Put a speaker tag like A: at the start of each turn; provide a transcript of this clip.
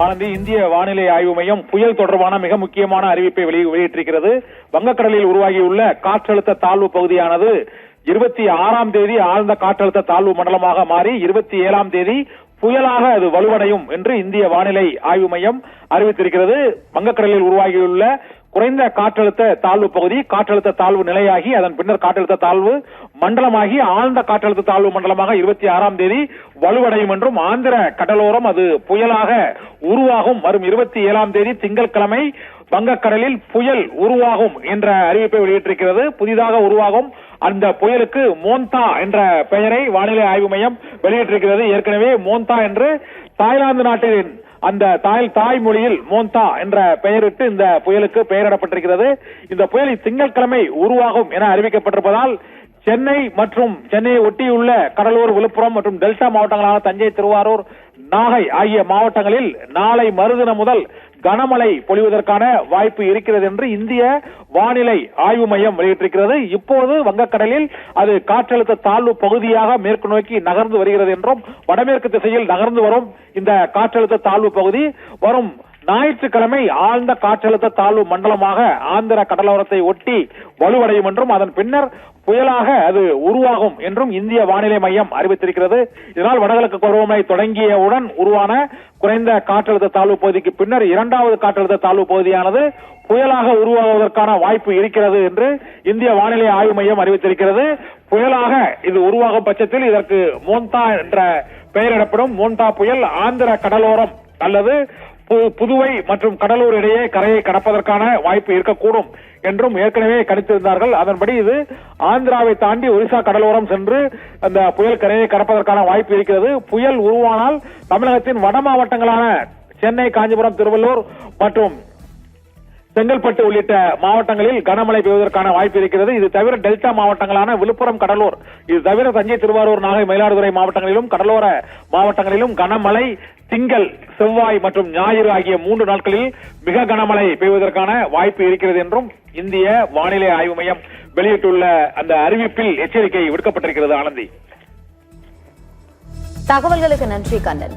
A: ஆனந்தி, இந்திய வானிலை ஆய்வு மையம் புயல் தொடர்பான மிக முக்கியமான அறிவிப்பை வெளியிட்டிருக்கிறது. வங்கக்கடலில் உருவாகியுள்ள காற்றழுத்த தாழ்வு பகுதியானது 26ஆம் தேதி ஆழ்ந்த காற்றழுத்த தாழ்வு மண்டலமாக மாறி 27ஆம் தேதி புயலாக அது வலுவடையும் என்று இந்திய வானிலை ஆய்வு மையம் அறிவித்திருக்கிறது. வங்கக்கடலில் உருவாகியுள்ள குறைந்த காற்றழுத்த தாழ்வு பகுதி காற்றழுத்த தாழ்வு நிலையாகி அதன் பின்னர் காற்றழுத்த தாழ்வு மண்டலமாகி ஆழ்ந்த காற்றழுத்த தாழ்வு மண்டலமாக 26ஆம் தேதி வலுவடையும் என்றும் ஆந்திர கடலோரம் அது புயலாக உருவாகும் வரும் 27ஆம் தேதி திங்கட்கிழமை வங்கக்கடலில் புயல் உருவாகும் என்ற அறிவிப்பை வெளியிட்டிருக்கிறது. புதிதாக உருவாகும் அந்த புயலுக்கு மோந்தா என்ற பெயரை வானிலை ஆய்வு மையம் வெளியிட்டிருக்கிறது. ஏற்கனவே மோந்தா என்று தாய்லாந்து நாட்டின் அந்த தாய்மொழியில் மோந்தா என்ற பெயரிட்டு இந்த புயலுக்கு பெயரிடப்பட்டிருக்கிறது. இந்த புயல் திங்கட்கிழமை உருவாகும் என அறிவிக்கப்பட்டிருப்பதால் சென்னை மற்றும் சென்னையை ஒட்டியுள்ள கடலூர், விழுப்புரம் மற்றும் டெல்டா மாவட்டங்களான தஞ்சை, திருவாரூர், நாகை ஆகிய மாவட்டங்களில் நாளை மறுதினம் முதல் கனமழை பொழிவதற்கான வாய்ப்பு இருக்கிறது என்று இந்திய வானிலை ஆய்வு மையம் வெளியிட்டிருக்கிறது. இப்போது வங்கக்கடலில் அது காற்றழுத்த தாழ்வு பகுதியாக மேற்கு நோக்கி நகர்ந்து வருகிறது என்றும் வடமேற்கு திசையில் நகர்ந்து வரும் இந்த காற்றழுத்த தாழ்வு பகுதி வரும் ஞாயிற்றுக்கிழமை ஆழ்ந்த காற்றழுத்த தாழ்வு மண்டலமாக ஆந்திர கடலோரத்தை ஒட்டி வலுவடையும் என்றும் அதன் பின்னர் புயலாக அது உருவாகும் என்றும் இந்திய வானிலை மையம் அறிவித்திருக்கிறது. இதனால் வடகிழக்கு பருவமழை தொடங்கியவுடன் உருவான குறைந்த காற்றழுத்த தாழ்வு பகுதிக்கு பின்னர் இரண்டாவது காற்றழுத்த தாழ்வு பகுதியானது புயலாக உருவாகுவதற்கான வாய்ப்பு இருக்கிறது என்று இந்திய வானிலை ஆய்வு மையம் அறிவித்திருக்கிறது. புயலாக இது உருவாகும் பட்சத்தில் இதற்கு மோந்தா என்ற பெயரிடப்படும். மோந்தா புயல் ஆந்திர கடலோரம் அல்லது புதுவை மற்றும் கடலூர் இடையே கரையை கடப்பதற்கான வாய்ப்பு இருக்கக்கூடும் என்றும் ஏற்கனவே கணித்திருந்தார்கள். அதன்படி இது ஆந்திராவை தாண்டி ஒரிசா கடலோரம் சென்று அந்த புயல் கரையை கடப்பதற்கான வாய்ப்பு இருக்கிறது. புயல் உருவானால் தமிழகத்தின் வட மாவட்டங்களான சென்னை, காஞ்சிபுரம், திருவள்ளூர் மற்றும் செங்கல்பட்டு உள்ளிட்ட மாவட்டங்களில் கனமழை பெய்வதற்கான வாய்ப்பு இருக்கிறது. இது தவிர டெல்டா மாவட்டங்களான விழுப்புரம், கடலூர், இது தவிர தஞ்சை, திருவாரூர், நாகை, மயிலாடுதுறை மாவட்டங்களிலும் கடலோர மாவட்டங்களிலும் கனமழை திங்கள், செவ்வாய் மற்றும் ஞாயிறு ஆகிய 3 நாட்களில் மிக கனமழை பெய்வதற்கான வாய்ப்பு இருக்கிறது என்றும் இந்திய வானிலை ஆய்வு மையம் வெளியிட்டுள்ள அந்த அறிவிப்பில் எச்சரிக்கை விடுக்கப்பட்டிருக்கிறது. ஆனந்தி,
B: தகவல்களுக்கு நன்றி கண்ணன்.